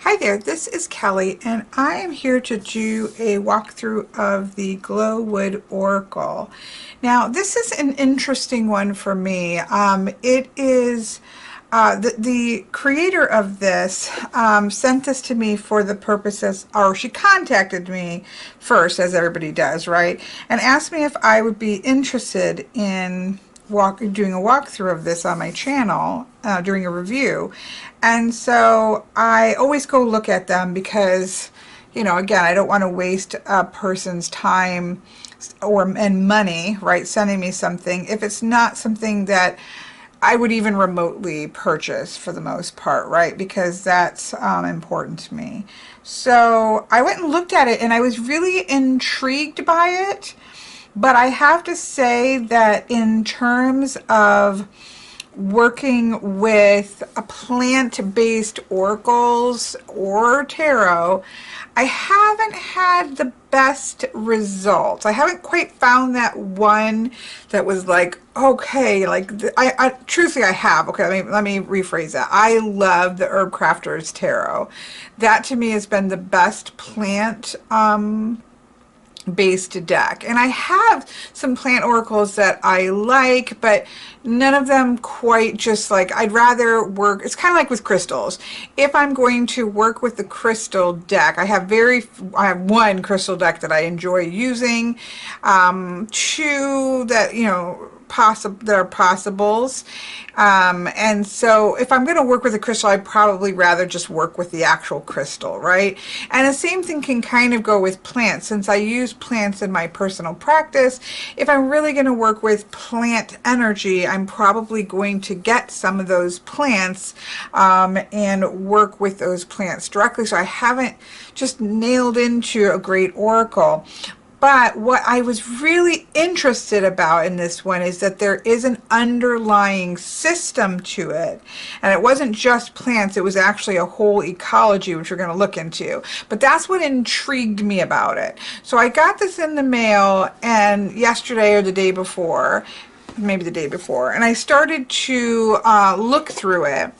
Hi there, this is Kelly, and I am here to do a walkthrough of the Glowwood Oracle. Now, this is an interesting one for me. It is the creator of this sent this to me for the purposes, or she contacted me first, as everybody does, right? And asked me if I would be interested in doing a walkthrough of this on my channel during a review. And so I always go look at them because, you know, again, I don't want to waste a person's time and money, right, sending me something if it's not something that I would even remotely purchase for the most part, right, because that's important to me. So I went and looked at it and I was really intrigued by it. But I have to say that in terms of working with a plant-based oracles or tarot, I haven't had the best results. I haven't quite found that one that was like, okay, like I truthfully I have. Okay, let me rephrase that. I love the Herb Crafter's Tarot. That to me has been the best plant based deck, and I have some plant oracles that I like, but none of them quite just like, I'd rather work, it's kind of like with crystals. If I'm going to work with the crystal deck, I have one crystal deck that I enjoy using, two that, you know, there are possibles, and so if I'm going to work with a crystal, I'd probably rather just work with the actual crystal, right? And the same thing can kind of go with plants. Since I use plants in my personal practice, if I'm really going to work with plant energy, I'm probably going to get some of those plants and work with those plants directly. So I haven't just nailed into a great oracle. But what I was really interested about in this one is that there is an underlying system to it. And it wasn't just plants, it was actually a whole ecology, which we're going to look into. But that's what intrigued me about it. So I got this in the mail and yesterday or the day before, maybe the day before, and I started to look through it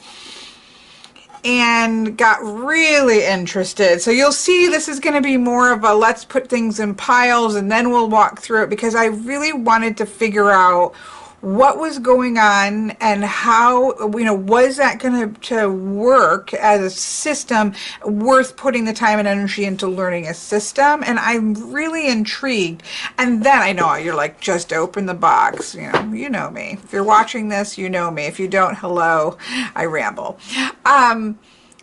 and got really interested. So you'll see this is going to be more of a let's put things in piles and then we'll walk through it, because I really wanted to figure out what was going on and how, you know, was that going to work as a system worth putting the time and energy into learning a system. And I'm really intrigued. And then I know you're like, just open the box. You know me. If you're watching this, you know me. If you don't, hello, I ramble.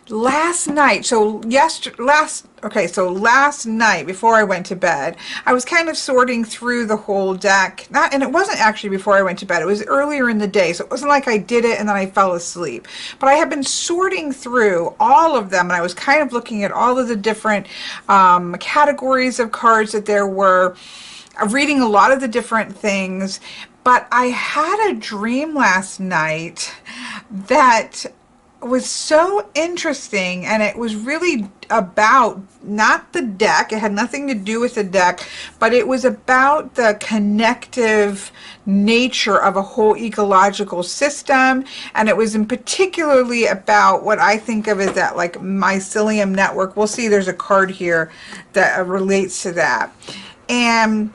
Last night, last night before I went to bed, I was kind of sorting through the whole deck. And it wasn't actually before I went to bed. It was earlier in the day, so it wasn't like I did it and then I fell asleep. But I had been sorting through all of them, and I was kind of looking at all of the different categories of cards that there were, reading a lot of the different things. But I had a dream last night that was so interesting, and it was really about not the deck, it had nothing to do with the deck, but it was about the connective nature of a whole ecological system. And it was in particularly about what I think of as that like mycelium network. We'll see, there's a card here that relates to that. And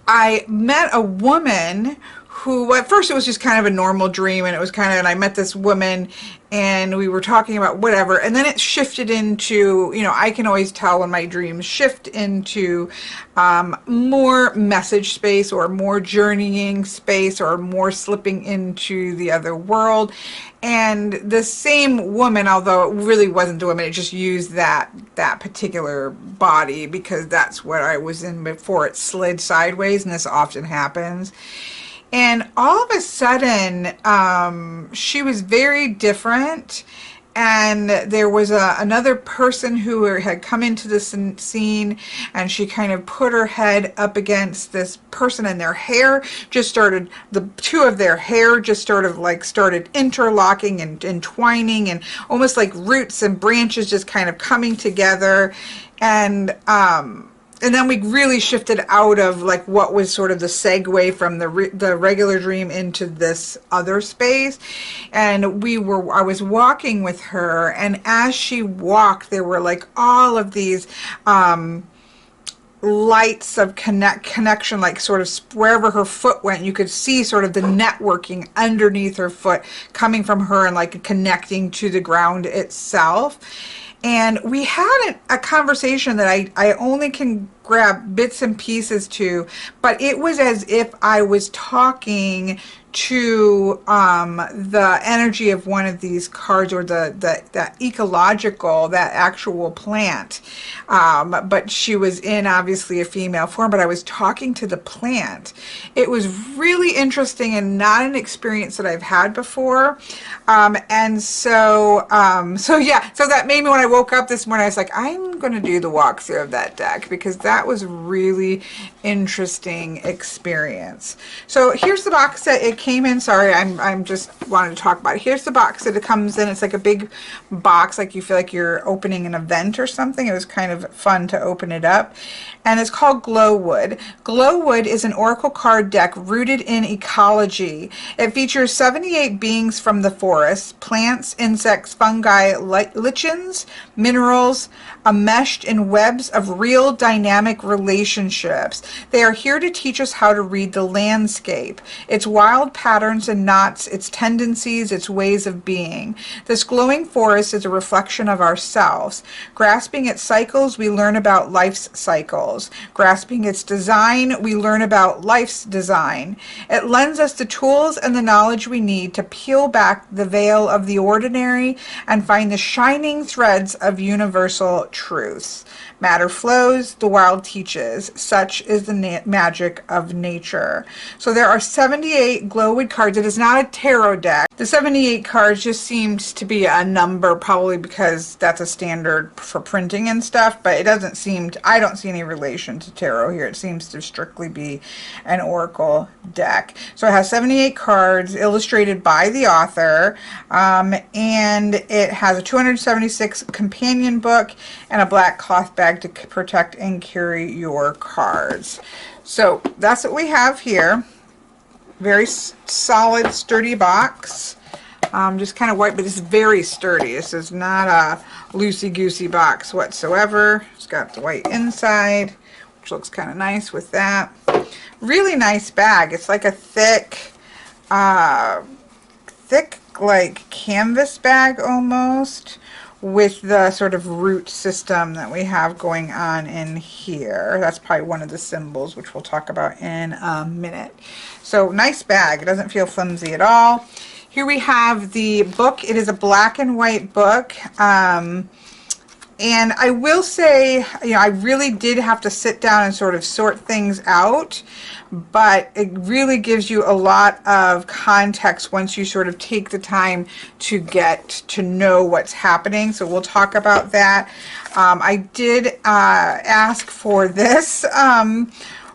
I met a woman who, at first it was just kind of a normal dream, and it was kind of, and I met this woman and we were talking about whatever, and then it shifted into, you know, I can always tell when my dreams shift into more message space or more journeying space or more slipping into the other world. And the same woman, although it really wasn't the woman, it just used that particular body because that's what I was in before it slid sideways, and this often happens. And all of a sudden, she was very different, and there was another person who had come into the scene, and she kind of put her head up against this person, and their hair just started, the two of their hair just started interlocking and entwining, and almost like roots and branches just kind of coming together. And and then we really shifted out of like what was sort of the segue from the regular dream into this other space. And I was walking with her, and as she walked, there were like all of these lights of connection, like sort of wherever her foot went, you could see sort of the networking underneath her foot coming from her and like connecting to the ground itself. And we had a conversation that I only can grab bits and pieces to, but it was as if I was talking to the energy of one of these cards, or the ecological, that actual plant. But she was in obviously a female form, but I was talking to the plant. It was really interesting and not an experience that I've had before. And so yeah, so that made me, when I woke up this morning, I was like, I'm going to do the walkthrough of that deck, because that was really interesting experience. So here's the box that it came in. Sorry, I'm just wanted to talk about it. Here's the box that it comes in. It's like a big box, like you feel like you're opening an event or something. It was kind of fun to open it up. And it's called Glowwood. Glowwood is an oracle card deck rooted in ecology. It features 78 beings from the forest, plants, insects, fungi, lichens, minerals, enmeshed in webs of real dynamic relationships. They are here to teach us how to read the landscape, its wild patterns and knots, its tendencies, its ways of being. This glowing forest is a reflection of ourselves. Grasping its cycles, we learn about life's cycles. Grasping its design, we learn about life's design. It lends us the tools and the knowledge we need to peel back the veil of the ordinary and find the shining threads of universal truths. Matter flows, the wild teaches. Such is the magic of nature. So there are 78 Glowwood cards. It is not a tarot deck. The 78 cards just seems to be a number, probably because that's a standard for printing and stuff, but it doesn't seem to, I don't see any relation to tarot here. It seems to strictly be an oracle deck. So it has 78 cards illustrated by the author, and it has a 276 companion book and a black cloth bag to protect and carry your cards. So that's what we have here. Very solid, sturdy box. Just kind of white, but it's very sturdy. This is not a loosey-goosey box whatsoever. It's got the white inside, which looks kind of nice with that. Really nice bag. It's like a thick like canvas bag almost, with the sort of root system that we have going on in here. That's probably one of the symbols, which we'll talk about in a minute. So nice bag. It doesn't feel flimsy at all. Here we have the book. It is a black and white book. And I will say, you know, I really did have to sit down and sort of sort things out, but it really gives you a lot of context once you sort of take the time to get to know what's happening. So we'll talk about that. I did ask for this,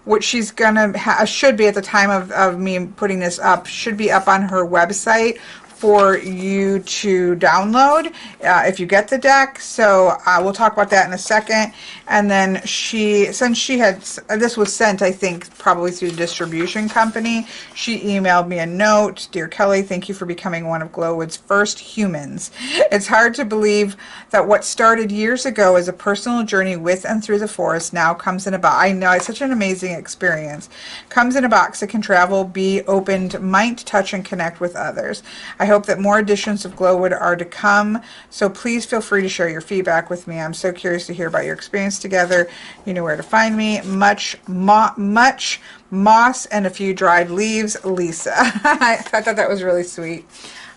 which she's gonna should be at the time of me putting this up, should be up on her website for you to download if you get the deck. So we'll talk about that in a second. And then since she had, this was sent, I think, probably through the distribution company, she emailed me a note. Dear Kelly, thank you for becoming one of Glowwood's first humans. It's hard to believe that what started years ago as a personal journey with and through the forest now comes in a box. I know, it's such an amazing experience. Comes in a box that can travel, be opened, might touch and connect with others. I hope that more editions of Glowwood are to come, so please feel free to share your feedback with me. I'm so curious to hear about your experience together. You know where to find me. Much moss and a few dried leaves, Lisa. I thought that was really sweet.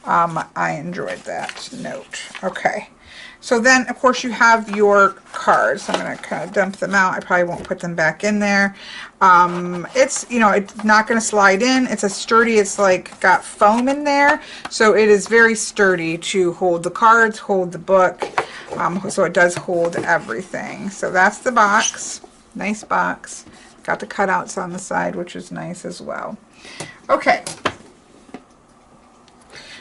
I enjoyed that note. Okay. So then, of course, you have your cards. I'm going to kind of dump them out. I probably won't put them back in there. It's, you know, it's not going to slide in. It's a sturdy, it's like got foam in there. So it is very sturdy to hold the cards, hold the book. So it does hold everything. So that's the box. Nice box. Got the cutouts on the side, which is nice as well. Okay.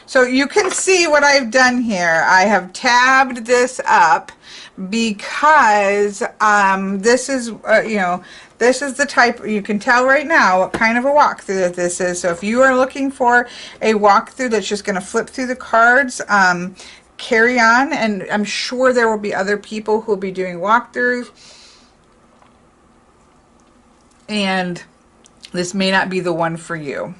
So you can see what I've done here. I have tabbed this up because this is, you know, this is the type, you can tell right now what kind of a walkthrough that this is. So if you are looking for a walkthrough that's just going to flip through the cards, carry on, and I'm sure there will be other people who will be doing walkthroughs, and this may not be the one for you.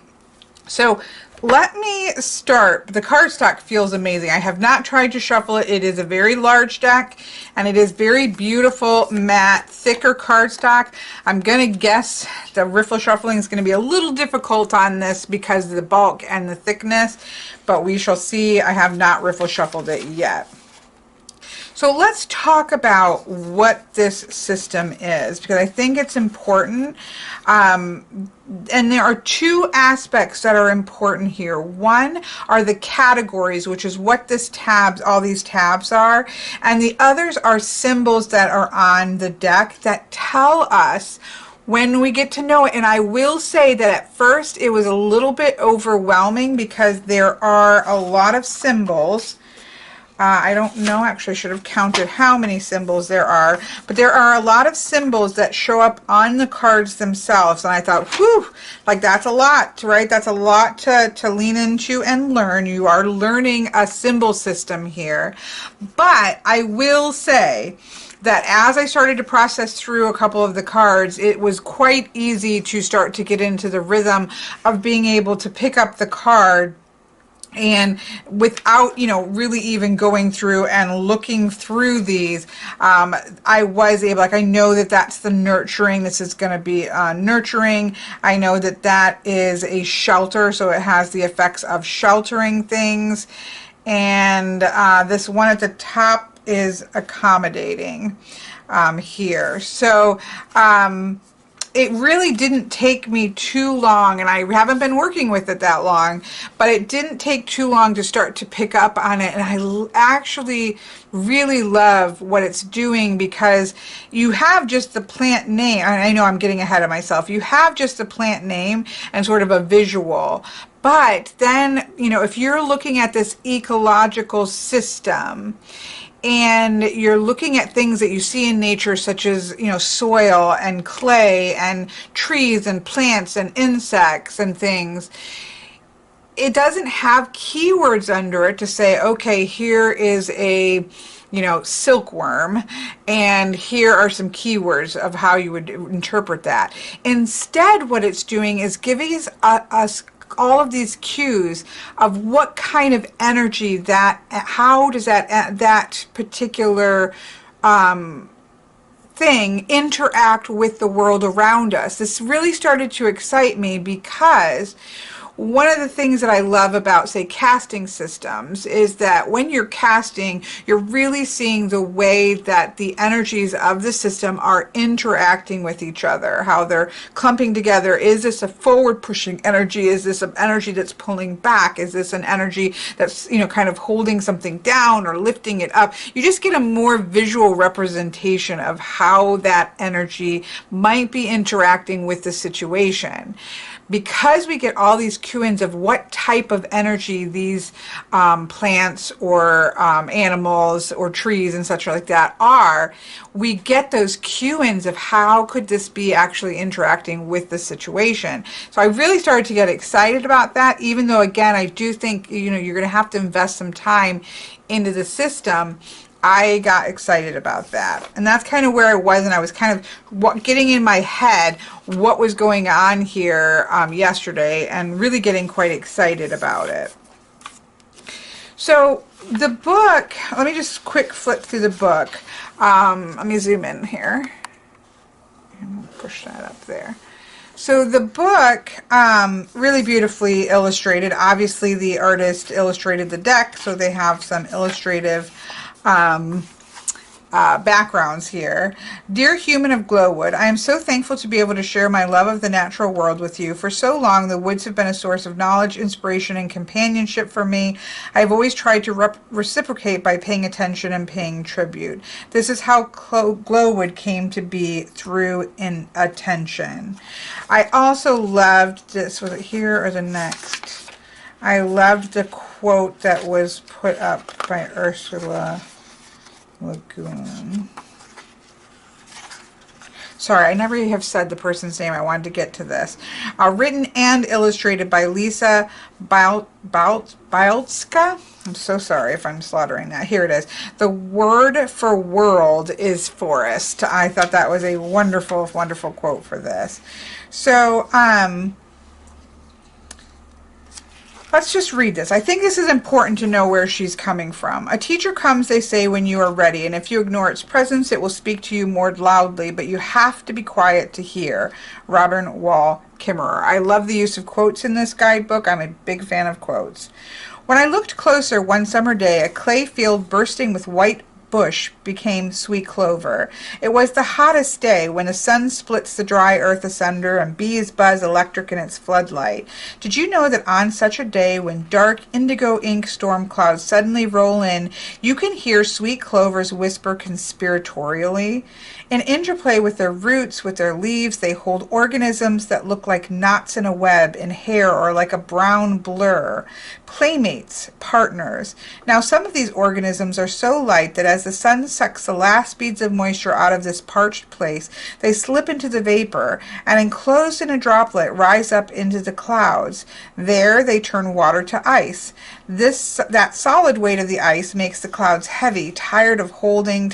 So let me start. The cardstock feels amazing. I have not tried to shuffle it. It is a very large deck, and it is very beautiful, matte, thicker cardstock. I'm going to guess the riffle shuffling is going to be a little difficult on this because of the bulk and the thickness, but we shall see. I have not riffle shuffled it yet. So let's talk about what this system is, because I think it's important. And there are two aspects that are important here. One are the categories, which is what this tabs, all these tabs are, and the others are symbols that are on the deck that tell us when we get to know it. And I will say that at first it was a little bit overwhelming because there are a lot of symbols. I don't know, actually I should have counted how many symbols there are, but there are a lot of symbols that show up on the cards themselves, and I thought, whew, like that's a lot, right? That's a lot to lean into and learn. You are learning a symbol system here, but I will say that as I started to process through a couple of the cards, it was quite easy to start to get into the rhythm of being able to pick up the card and without, you know, really even going through and looking through these, I was able, like, I know that that's the nurturing. This is going to be nurturing. I know that that is a shelter, so it has the effects of sheltering things. And this one at the top is accommodating here. So it really didn't take me too long, and I haven't been working with it that long, but it didn't take too long to start to pick up on it. And I actually really love what it's doing, because you have just the plant name. I know I'm getting ahead of myself. You have just the plant name and sort of a visual. But then, you know, if you're looking at this ecological system, and you're looking at things that you see in nature, such as, you know, soil and clay and trees and plants and insects and things, it doesn't have keywords under it to say, okay, here is a, you know, silkworm, and here are some keywords of how you would interpret that. Instead, what it's doing is giving us all of these cues of what kind of energy that, how does that particular thing interact with the world around us. This really started to excite me, because one of the things that I love about, say, casting systems is that when you're casting, you're really seeing the way that the energies of the system are interacting with each other, how they're clumping together. Is this a forward pushing energy? Is this an energy that's pulling back? Is this an energy that's, you know, kind of holding something down or lifting it up? You just get a more visual representation of how that energy might be interacting with the situation. Because we get all these cue-ins of what type of energy these plants or animals or trees and such like that are, we get those cue-ins of how could this be actually interacting with the situation. So I really started to get excited about that, even though, again, I do think, you know, you're going to have to invest some time into the system. I got excited about that, and that's kind of where I was, and I was kind of getting in my head what was going on here yesterday, and really getting quite excited about it. So the book, let me just quick flip through the book. Let me zoom in here and push that up there. So the book, really beautifully illustrated. Obviously the artist illustrated the deck, so they have some illustrative backgrounds here. Dear human of Glowwood, I am so thankful to be able to share my love of the natural world with you. For so long, the woods have been a source of knowledge, inspiration, and companionship for me. I have always tried to reciprocate by paying attention and paying tribute. This is how Glowwood came to be, through attention. I also loved this. Was it here or the next? I loved the quote that was put up by Ursula Lagoon. Sorry, I never have said the person's name. I wanted to get to this. Written and illustrated by Lisa Bielska. I'm so sorry if I'm slaughtering that. Here it is. The word for world is forest. I thought that was a wonderful, wonderful quote for this. So, let's just read this. I think this is important to know where she's coming from. A teacher comes, they say, when you are ready, and if you ignore its presence, it will speak to you more loudly, but you have to be quiet to hear. Robin Wall Kimmerer. I love the use of quotes in this guidebook. I'm a big fan of quotes. When I looked closer one summer day, a clay field bursting with white bush became sweet clover. It was the hottest day, when the sun splits the dry earth asunder and bees buzz electric in its floodlight. Did you know that on such a day, when dark indigo ink storm clouds suddenly roll in, you can hear sweet clovers whisper conspiratorially? In interplay with their roots, with their leaves, they hold organisms that look like knots in a web in hair, or like a brown blur. Playmates, partners. Now, some of these organisms are so light that as the sun sucks the last beads of moisture out of this parched place, they slip into the vapor, and enclosed in a droplet, rise up into the clouds. There they turn water to ice. That solid weight of the ice makes the clouds heavy, tired of holding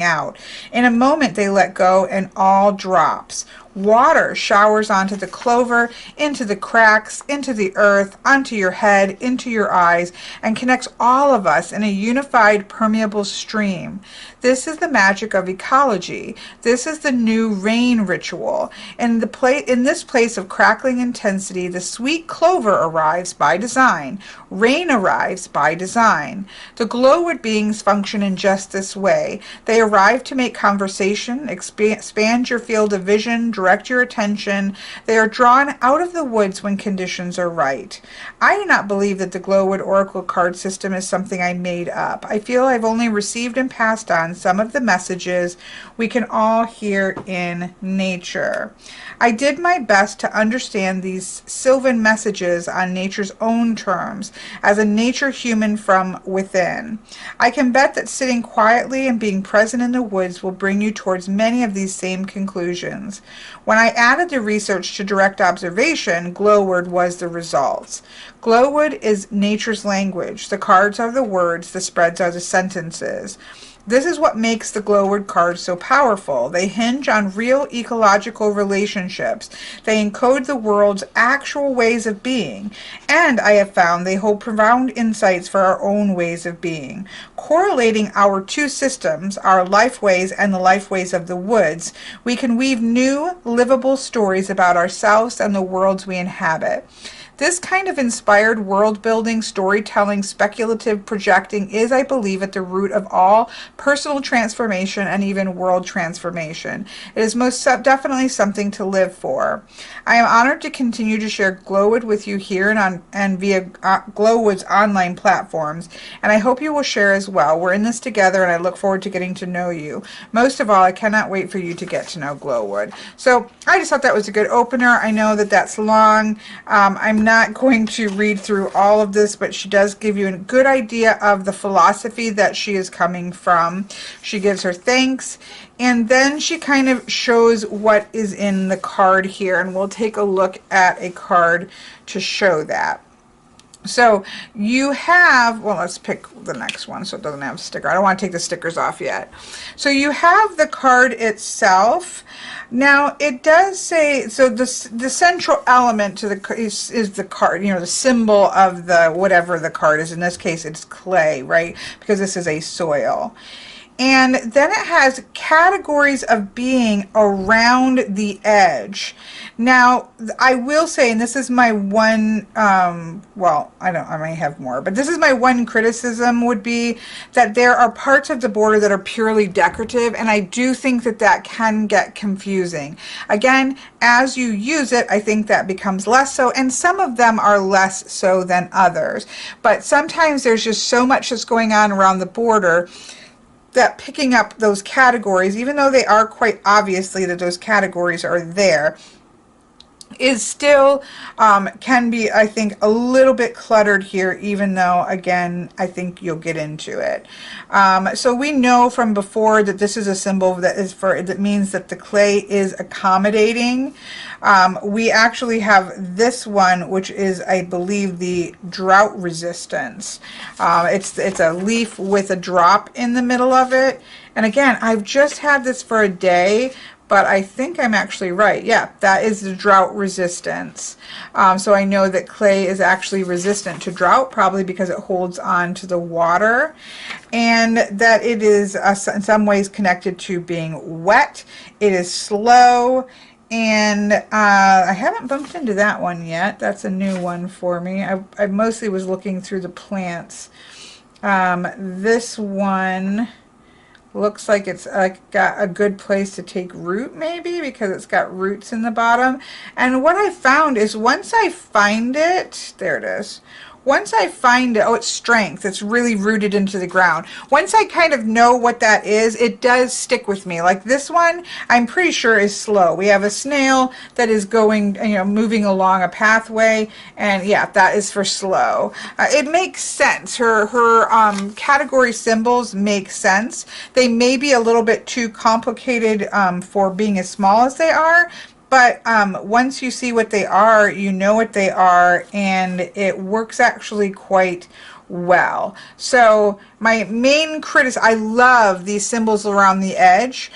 out. In a moment they let go, and all drops. Water showers onto the clover, into the cracks, into the earth, onto your head, into your eyes, and connects all of us in a unified, permeable stream. This is the magic of ecology. This is the new rain ritual. In this place of crackling intensity, the sweet clover arrives by design. Rain arrives by design. The Glowwood beings function in just this way. They arrive to make conversation, expand your field of vision, direct your attention. They are drawn out of the woods when conditions are right. I do not believe that the Glowwood Oracle card system is something I made up. I feel I've only received and passed on some of the messages we can all hear in nature. I did my best to understand these sylvan messages on nature's own terms, as a nature human from within. I can bet that sitting quietly and being present in the woods will bring you towards many of these same conclusions. When I added the research to direct observation, Glowwood was the results. Glowwood is nature's language. The cards are the words, the spreads are the sentences. This is what makes the Glowwood cards so powerful. They hinge on real ecological relationships. They encode the world's actual ways of being. And I have found they hold profound insights for our own ways of being. Correlating our two systems, our life ways and the life ways of the woods, we can weave new, livable stories about ourselves and the worlds we inhabit. This kind of inspired world-building, storytelling, speculative projecting is, I believe, at the root of all personal transformation and even world transformation. It is most definitely something to live for. I am honored to continue to share Glowwood with you here and via Glowwood's online platforms, and I hope you will share as well. We're in this together, and I look forward to getting to know you. Most of all, I cannot wait for you to get to know Glowwood. So I just thought that was a good opener. I know that that's long. I'm not going to read through all of this, but she does give you a good idea of the philosophy that she is coming from. She gives her thanks, and then she kind of shows what is in the card here, and we'll take a look at a card to show that. So you have, well, let's pick the next one so it doesn't have a sticker. I don't want to take the stickers off yet. So you have the card itself. Now it does say, so the central element to the is the card, you know, the symbol of the whatever the card is. In this case, it's clay, right? Because this is a soil. And then it has categories of being around the edge. Now, I will say, and this is my one, well, I may have more, but this is my one criticism would be that there are parts of the border that are purely decorative, and I do think that that can get confusing. Again, as you use it, I think that becomes less so, and some of them are less so than others. But sometimes there's just so much that's going on around the border that picking up those categories, even though they are quite obviously that those categories are there, is still can be, I think, a little bit cluttered here, even though, again, I think you'll get into it. So we know from before that this is a symbol that means that the clay is accommodating. We actually have this one, which is, I believe, the drought resistance. It's a leaf with a drop in the middle of it. And again, I've just had this for a day, but I think I'm actually right. Yeah, that is the drought resistance. So I know that clay is actually resistant to drought, probably because it holds on to the water, and that it is in some ways connected to being wet. It is slow, and I haven't bumped into that one yet. That's a new one for me. I mostly was looking through the plants. This one looks like it's got a good place to take root, maybe because it's got roots in the bottom. And what I found is once I find it, there it is. Once I find it, oh, it's strength. It's really rooted into the ground. Once I kind of know what that is, it does stick with me. Like this one, I'm pretty sure is slow. We have a snail that is going, moving along a pathway, and yeah, that is for slow. It makes sense. Her category symbols make sense. They may be a little bit too complicated for being as small as they are, but once you see what they are, you know what they are, and it works actually quite well. So my main criticism, I love these symbols around the edge.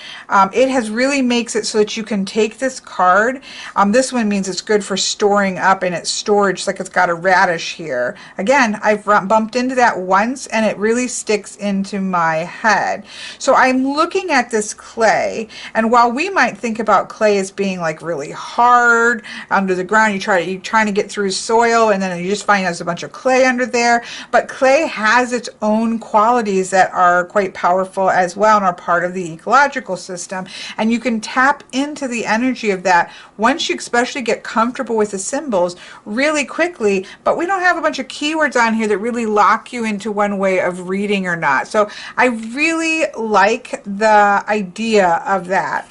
It has really makes it so that you can take this card. This one means it's good for storing up in its storage, like it's got a radish here. Again, I've bumped into that once, and it really sticks into my head. So I'm looking at this clay, and while we might think about clay as being like really hard under the ground, you're trying to get through soil, and then you just find there's a bunch of clay under there. But clay has its own qualities that are quite powerful as well and are part of the ecological system, and you can tap into the energy of that once you especially get comfortable with the symbols really quickly. But we don't have a bunch of keywords on here that really lock you into one way of reading or not. So I really like the idea of that.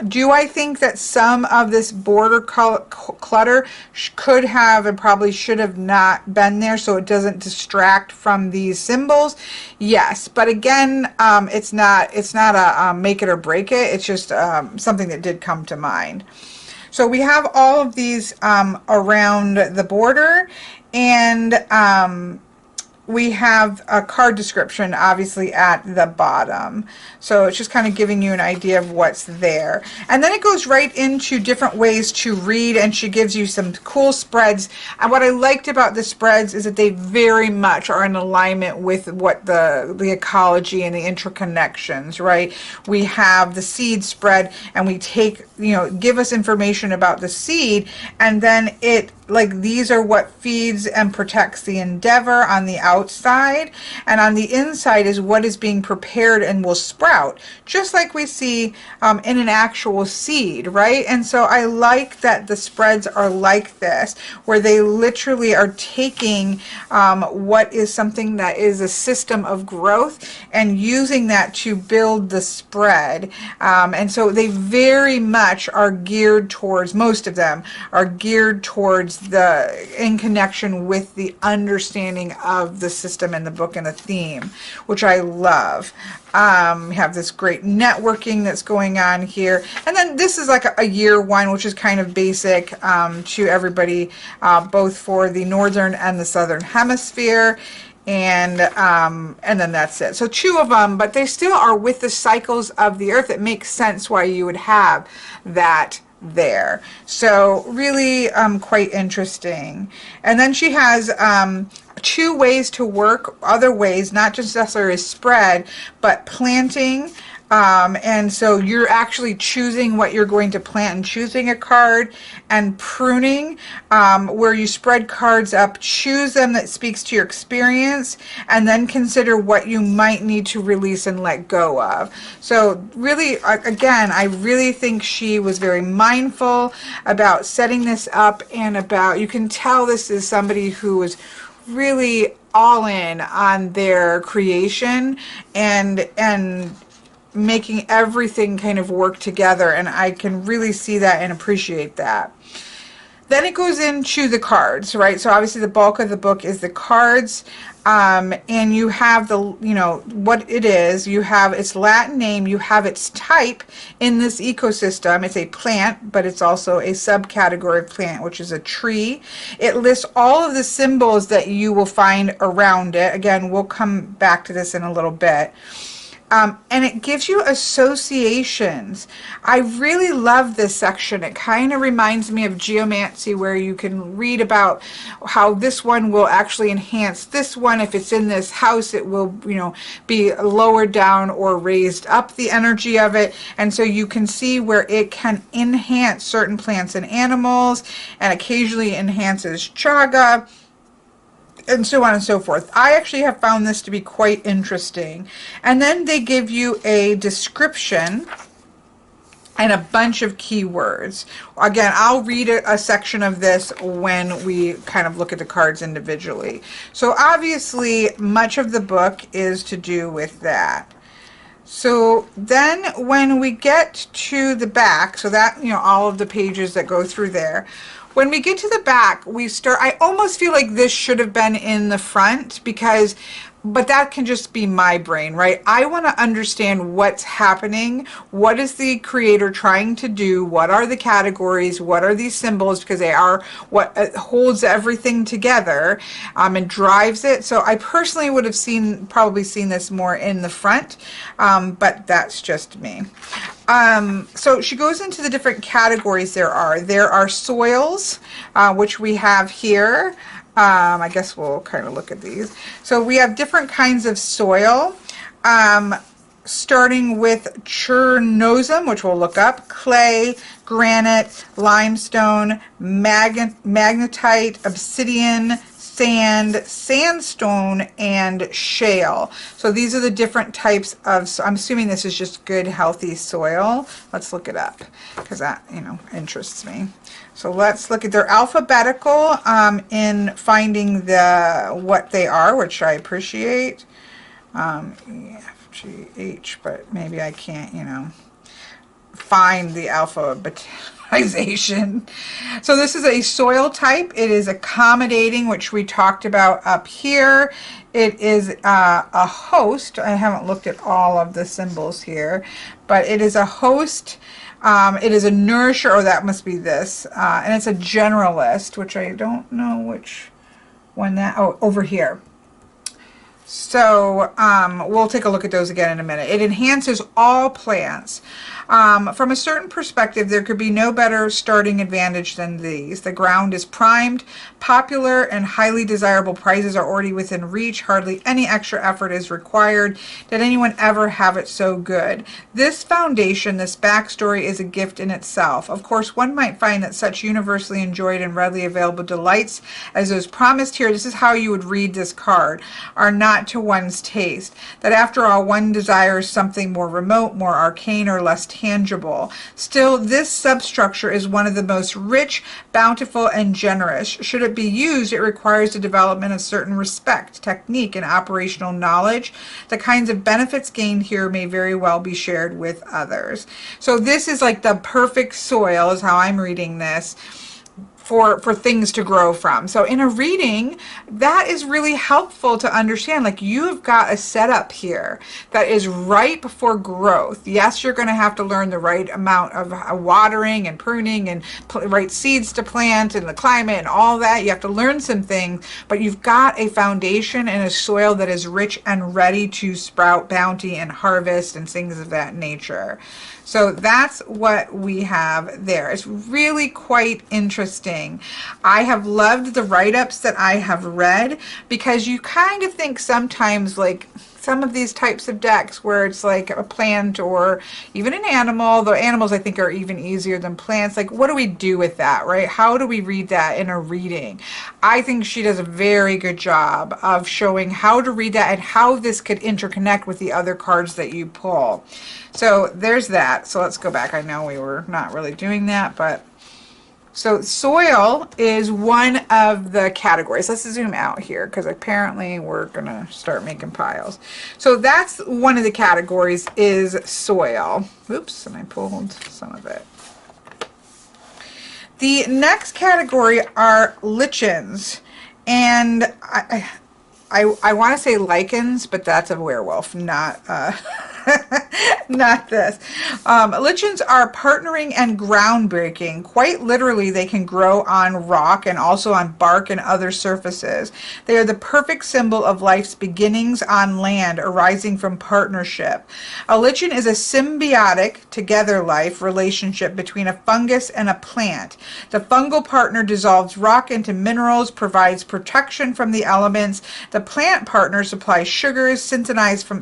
Do I think that some of this border clutter could have and probably should have not been there so it doesn't distract from these symbols? Yes, but again, it's not a make it or break it. It's just something that did come to mind. So we have all of these around the border, and we have a card description obviously at the bottom. So it's just kind of giving you an idea of what's there. And then it goes right into different ways to read, and she gives you some cool spreads. And what I liked about the spreads is that they very much are in alignment with what the ecology and the interconnections, right? We have the seed spread, and we take, give us information about the seed, and then these are what feeds and protects the endeavor on the outside, and on the inside is what is being prepared and will sprout, just like we see in an actual seed, right? And so I like that the spreads are like this, where they literally are taking what is something that is a system of growth and using that to build the spread. And so they very much are geared towards, most of them are geared towards in connection with the understanding of the system and the book and the theme, which I love. We have this great networking that's going on here, and then this is like a year one, which is kind of basic to everybody, both for the northern and the southern hemisphere. And then that's it. So 2 of them, but they still are with the cycles of the earth. It makes sense why you would have that there. So really quite interesting. And then she has 2 ways to work, other ways, not just necessarily spread, but planting. And so you're actually choosing what you're going to plant and choosing a card, and pruning, where you spread cards up, choose them that speaks to your experience, and then consider what you might need to release and let go of. So really, again, I really think she was very mindful about setting this up, and about, you can tell this is somebody who was really all in on their creation and making everything kind of work together, and I can really see that and appreciate that. Then it goes into the cards, right? So obviously the bulk of the book is the cards, and you have the, what it is. You have its Latin name, you have its type in this ecosystem. It's a plant, but it's also a subcategory of plant, which is a tree. It lists all of the symbols that you will find around it. Again, we'll come back to this in a little bit. And it gives you associations. I really love this section. It kind of reminds me of geomancy, where you can read about how this one will actually enhance this one. If it's in this house, it will, be lowered down or raised up the energy of it. And so you can see where it can enhance certain plants and animals, and occasionally enhances chaga, and so on and so forth. I actually have found this to be quite interesting. And then they give you a description and a bunch of keywords. Again, I'll read a section of this when we kind of look at the cards individually. So obviously, much of the book is to do with that. So then when we get to the back, so that, all of the pages that go through there, when we get to the back, I almost feel like this should have been in the front, but that can just be my brain, right? I want to understand what's happening. What is the creator trying to do? What are the categories? What are these symbols? Because they are what holds everything together, and drives it. So I personally would have probably seen this more in the front, but that's just me. So she goes into the different categories there are. There are soils, which we have here. I guess we'll kind of look at these. So we have different kinds of soil, starting with Chernozem, which we'll look up, clay, granite, limestone, magnetite, obsidian, sand, sandstone, and shale. So these are the different types of, I'm assuming this is just good, healthy soil. Let's look it up, because that, interests me. So let's look at their alphabetical in finding what they are, which I appreciate. F, G, H, but maybe I can't, find the alphabetization. So this is a soil type. It is accommodating, which we talked about up here. It is a host. I haven't looked at all of the symbols here, but it is a host. It is a nourisher, or that must be this, and it's a generalist, which I don't know which one over here. So we'll take a look at those again in a minute. It enhances all plants. From a certain perspective, there could be no better starting advantage than these. The ground is primed, popular, and highly desirable prizes are already within reach. Hardly any extra effort is required. Did anyone ever have it so good? This foundation, this backstory, is a gift in itself. Of course, one might find that such universally enjoyed and readily available delights as those promised here, this is how you would read this card, are not to one's taste. That after all, one desires something more remote, more arcane, or less tangible. Still, this substructure is one of the most rich, bountiful, and generous. Should it be used, it requires the development of certain respect, technique, and operational knowledge. The kinds of benefits gained here may very well be shared with others. So this is like the perfect soil, is how I'm reading this, for things to grow from. So in a reading, that is really helpful to understand. Like, you have got a setup here that is ripe for growth. Yes, you're going to have to learn the right amount of watering and pruning and right seeds to plant and the climate and all that. You have to learn some things, but you've got a foundation and a soil that is rich and ready to sprout bounty and harvest and things of that nature. So that's what we have there. It's really quite interesting. I have loved the write-ups that I have read, because you kind of think sometimes, like, some of these types of decks where it's like a plant or even an animal, though animals I think are even easier than plants, like, what do we do with that, right? How do we read that in a reading? I think she does a very good job of showing how to read that and how this could interconnect with the other cards that you pull. So there's that. So let's go back. I know we were not really doing that, but so soil is one of the categories. Let's zoom out here, because apparently we're going to start making piles. So that's one of the categories, is soil. Oops, and I pulled some of it. The next category are lichens, and I want to say lichens, but that's a werewolf, not not this. Lichens are partnering and groundbreaking. Quite literally, they can grow on rock and also on bark and other surfaces. They are the perfect symbol of life's beginnings on land arising from partnership. A lichen is a symbiotic together life relationship between a fungus and a plant. The fungal partner dissolves rock into minerals, provides protection from the elements. The plant partner supplies sugars synthesized from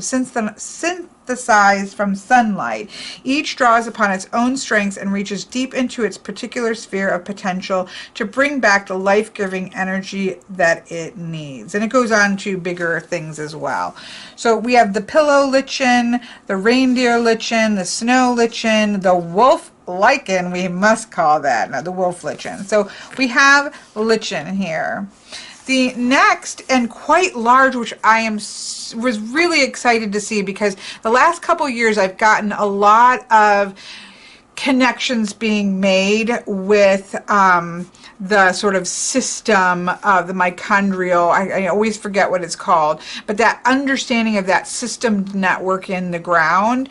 sunlight. Each draws upon its own strengths and reaches deep into its particular sphere of potential to bring back the life-giving energy that it needs. And it goes on to bigger things as well. So we have the pillow lichen, the reindeer lichen, the snow lichen, the wolf lichen, we must call that, not the wolf lichen. So we have lichen here. The next, and quite large, which I was really excited to see, because the last couple years I've gotten a lot of connections being made with the sort of system of the mitochondrial, I always forget what it's called, but that understanding of that system network in the ground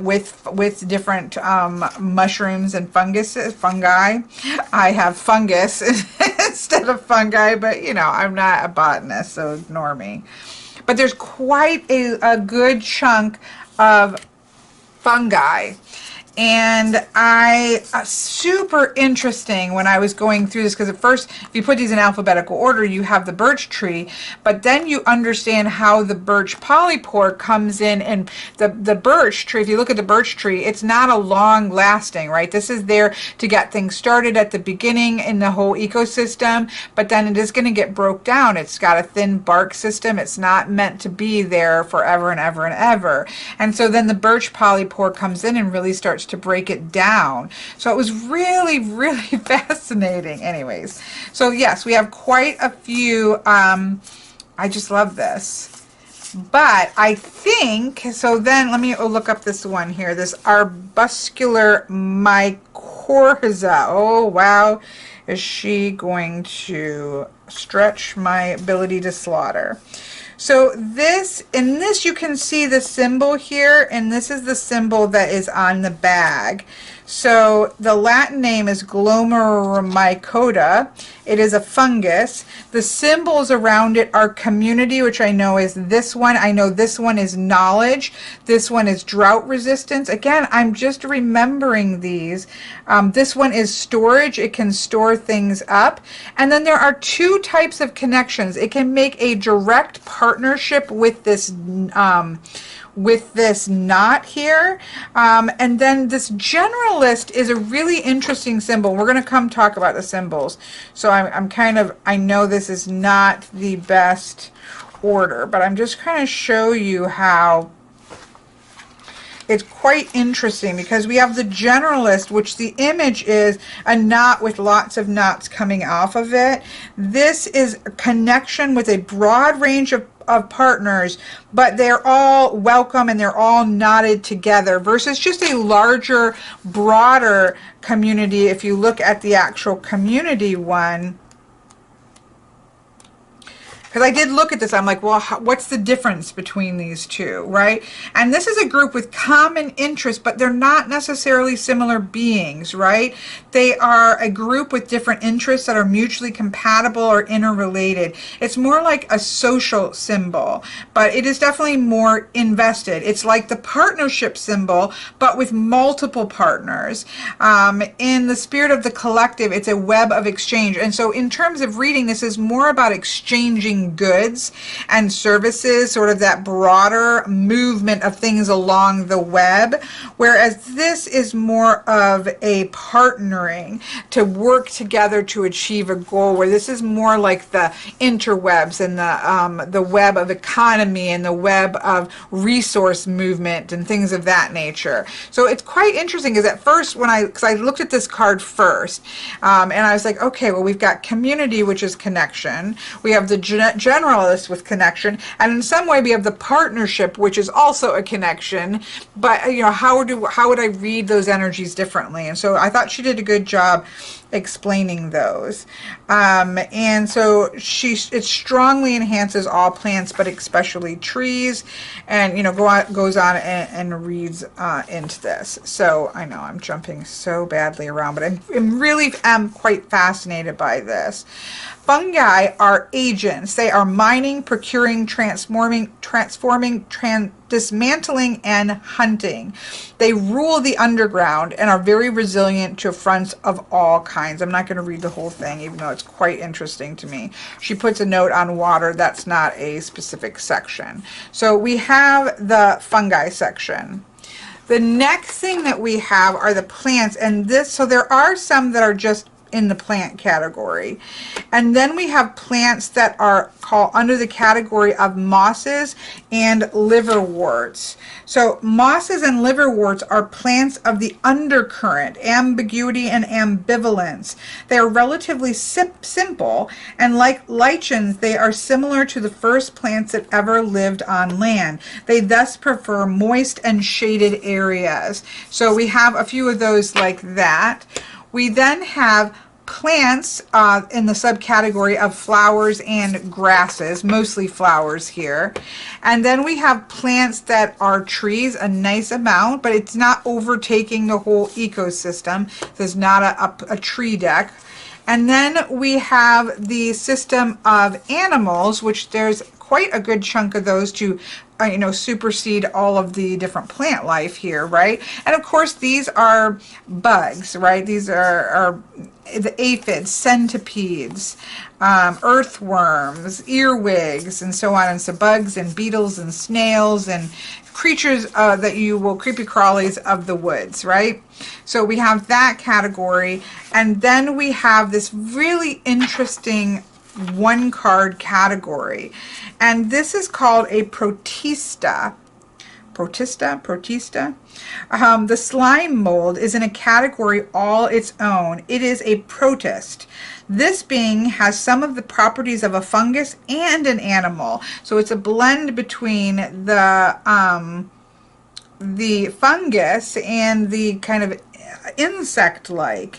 with different mushrooms and fungi. I have fungus instead of fungi, but you know, I'm not a botanist, so ignore me. But there's quite a good chunk of fungi. And super interesting when I was going through this, because at first, if you put these in alphabetical order, you have the birch tree, but then you understand how the birch polypore comes in, and the birch tree, if you look at the birch tree, it's not a long lasting, right? This is there to get things started at the beginning in the whole ecosystem, but then it is going to get broke down. It's got a thin bark system. It's not meant to be there forever and ever and ever. And so then the birch polypore comes in and really starts to break it down. So it was really, really fascinating. Anyways, so yes, we have quite a few. I just love this. But I think, so then let me look up this one here, this arbuscular mycorrhiza. Oh, wow. Is she going to stretch my ability to slaughter? So in this you can see the symbol here, and this is the symbol that is on the bag. So the Latin name is Glomeromycota. It is a fungus. The symbols around it are community, which I know is this one. I know this one is knowledge. This one is drought resistance. Again, I'm just remembering these. This one is storage. It can store things up. And then there are two types of connections. It can make a direct partnership with this knot here, and then this generalist is a really interesting symbol. We're going to come talk about the symbols, so I know this is not the best order, but I'm just kind of show you how it's quite interesting, because we have the generalist, which the image is a knot with lots of knots coming off of it. This is a connection with a broad range of partners, but they're all welcome and they're all knotted together, versus just a larger, broader community. If you look at the actual community one, because I did look at this, I'm like, well, what's the difference between these two, right? And this is a group with common interests, but they're not necessarily similar beings, right? They are a group with different interests that are mutually compatible or interrelated. It's more like a social symbol, but it is definitely more invested. It's like the partnership symbol, but with multiple partners. In the spirit of the collective, it's a web of exchange. And so in terms of reading, this is more about exchanging goods and services, sort of that broader movement of things along the web, whereas this is more of a partnering to work together to achieve a goal, where this is more like the interwebs and the web of economy and the web of resource movement and things of that nature. So it's quite interesting, because at first because I looked at this card first, and I was like, okay, well, we've got community, which is connection. We have the generalist with connection, and in some way we have the partnership, which is also a connection. But you know, how would I read those energies differently? And so I thought she did a good job explaining those. And so it strongly enhances all plants, but especially trees, and you know, goes on and reads into this. So I know I'm jumping so badly around, but I'm really quite fascinated by this. Fungi are agents. They are mining, procuring, transforming, dismantling, and hunting. They rule the underground and are very resilient to affronts of all kinds. I'm not going to read the whole thing, even though it's quite interesting to me. She puts a note on water. That's not a specific section. So we have the fungi section. The next thing that we have are the plants, and so there are some that are just in the plant category, and then we have plants that are called under the category of mosses and liverworts. So mosses and liverworts are plants of the undercurrent, ambiguity and ambivalence. They are relatively simple, and like lichens, they are similar to the first plants that ever lived on land. They thus prefer moist and shaded areas. So we have a few of those like that. We then have plants in the subcategory of flowers and grasses, mostly flowers here. And then we have plants that are trees, a nice amount, but it's not overtaking the whole ecosystem. There's not a tree deck. And then we have the system of animals, which there's quite a good chunk of those to you know, supersede all of the different plant life here, right? And of course these are bugs, right? These are the aphids, centipedes, earthworms, earwigs, and so on, and so bugs and beetles and snails and creatures that you will, creepy crawlies of the woods, right? So we have that category, and then we have this really interesting one card category, and this is called a protista. The slime mold is in a category all its own. It is a protist. This being has some of the properties of a fungus and an animal, so it's a blend between the fungus and the kind of insect-like.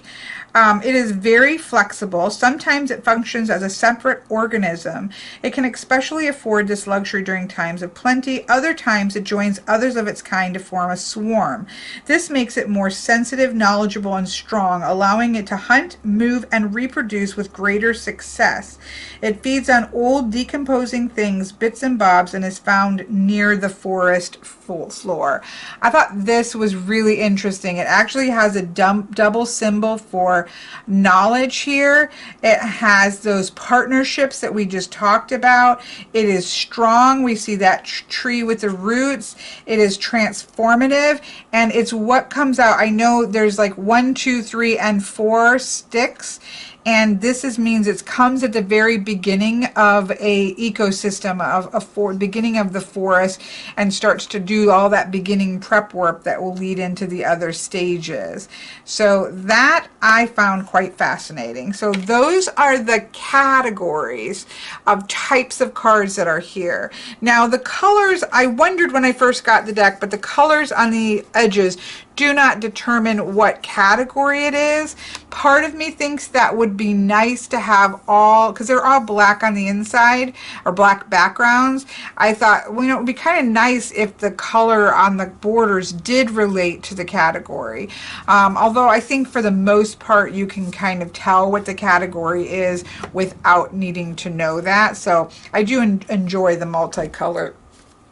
It is very flexible. Sometimes it functions as a separate organism. It can especially afford this luxury during times of plenty. Other times it joins others of its kind to form a swarm. This makes it more sensitive, knowledgeable, and strong, allowing it to hunt, move, and reproduce with greater success. It feeds on old decomposing things, bits and bobs, and is found near the forest floor. I thought this was really interesting. It actually has a double symbol for knowledge here. It has those partnerships that we just talked about. It is strong. We see that tree with the roots. It is transformative, and it's what comes out. I know there's like 1, 2, 3, and 4 sticks, and this means it comes at the very beginning of a ecosystem, of beginning of the forest, and starts to do all that beginning prep work that will lead into the other stages. So that I found quite fascinating. So those are the categories of types of cards that are here. Now the colors, I wondered when I first got the deck, but the colors on the edges do not determine what category it is. Part of me thinks that would be nice to have all, because they're all black on the inside, or black backgrounds. I thought, well, you know, it would be kind of nice if the color on the borders did relate to the category. Although I think for the most part you can kind of tell what the category is without needing to know that. So I do enjoy the multicolor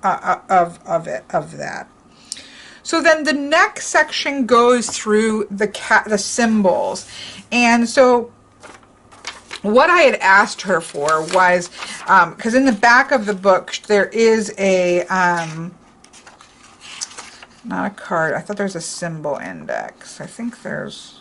of that. So then the next section goes through the symbols. And so what I had asked her for was, because in the back of the book there is a, not a card, I thought there's a symbol index. I think there's,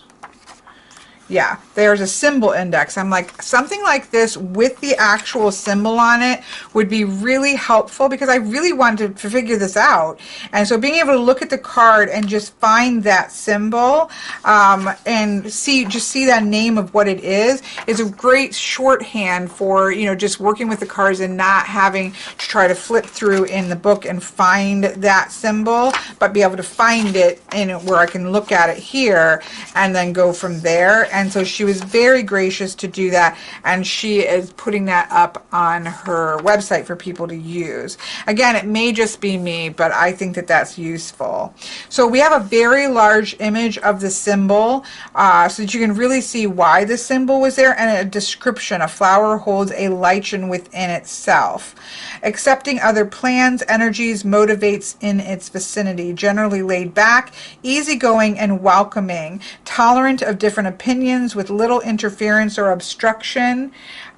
Yeah, there's a symbol index. I'm like, something like this with the actual symbol on it would be really helpful because I really wanted to figure this out. And so being able to look at the card and just find that symbol and just see that name of what it is a great shorthand for, you know, just working with the cards and not having to try to flip through in the book and find that symbol, but be able to find it in where I can look at it here and then go from there. And so she was very gracious to do that, and she is putting that up on her website for people to use. Again, it may just be me, but I think that that's useful. So we have a very large image of the symbol so that you can really see why the symbol was there, and a description. A flower holds a lichen within itself. Accepting other plans, energies, motivates in its vicinity. Generally laid back, easygoing, and welcoming. Tolerant of different opinions with little interference or obstruction.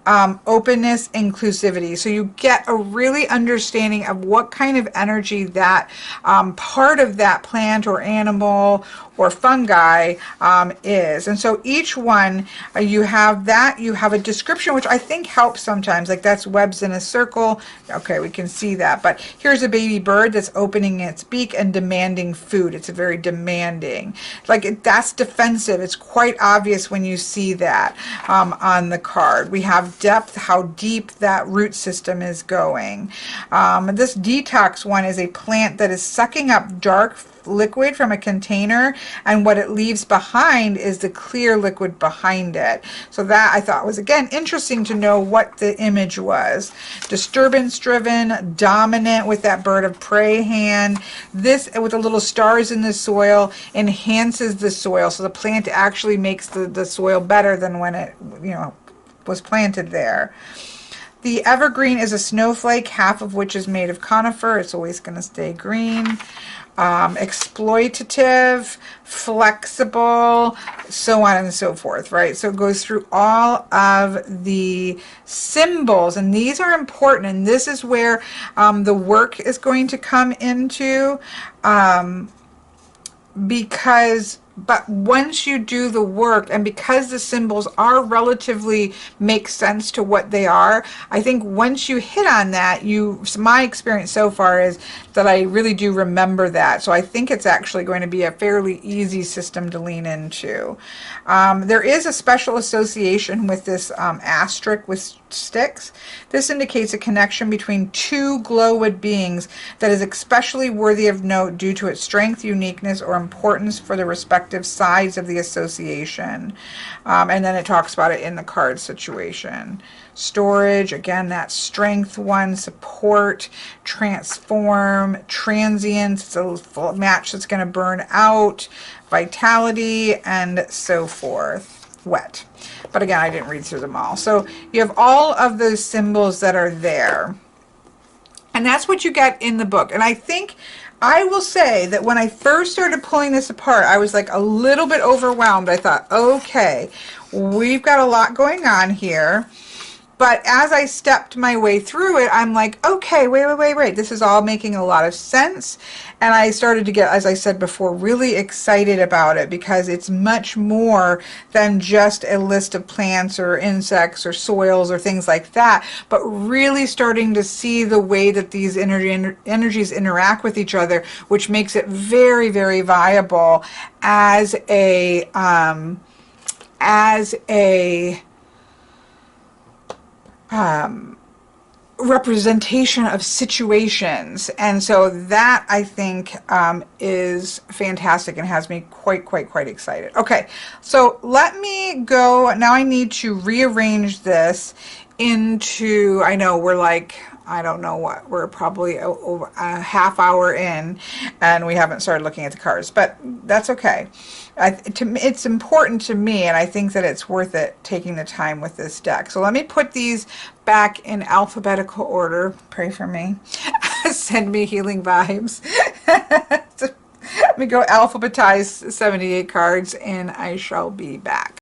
Openness, inclusivity. So you get a really understanding of what kind of energy that part of that plant or animal or fungi is. And so each one, you have a description, which I think helps sometimes, like that's webs in a circle. Okay, we can see that. But here's a baby bird that's opening its beak and demanding food. It's a very demanding. Like that's defensive. It's quite obvious when you see that on the card. We have depth, how deep that root system is going. This detox one is a plant that is sucking up dark liquid from a container, and what it leaves behind is the clear liquid behind it. So that I thought was, again, interesting to know what the image was. Disturbance driven, dominant with that bird of prey hand. This with the little stars in the soil enhances the soil, so the plant actually makes the soil better than when it, you know, was planted there. The evergreen is a snowflake, half of which is made of conifer. It's always going to stay green. Exploitative, flexible, so on and so forth, right? So it goes through all of the symbols, and these are important, and this is where the work is going to come into, but once you do the work, and because the symbols are relatively make sense to what they are, I think once you hit on that, my experience so far is that I really do remember that. So I think it's actually going to be a fairly easy system to lean into. There is a special association with this asterisk with sticks. This indicates a connection between two Glowwood beings that is especially worthy of note due to its strength, uniqueness, or importance for the respective sides of the association. And then it talks about it in the card situation. Storage, again, that strength one, support, transform, transience, it's a match that's going to burn out, vitality, and so forth. Wet. But again, I didn't read through them all. So you have all of those symbols that are there. And that's what you get in the book. And I think I will say that when I first started pulling this apart, I was like a little bit overwhelmed. I thought, okay, we've got a lot going on here. But as I stepped my way through it, I'm like, okay, wait. This is all making a lot of sense. And I started to get, as I said before, really excited about it because it's much more than just a list of plants or insects or soils or things like that, but really starting to see the way that these energies interact with each other, which makes it very, very viable as a representation of situations. And so that I think is fantastic and has me quite excited. Okay, so let me go now. I need to rearrange this into, I know we're like, I don't know what, we're probably over a half hour in and we haven't started looking at the cards, but that's okay. It's important to me, and I think that it's worth it taking the time with this deck. So let me put these back in alphabetical order. Pray for me. Send me healing vibes. Let me go alphabetize 78 cards and I shall be back.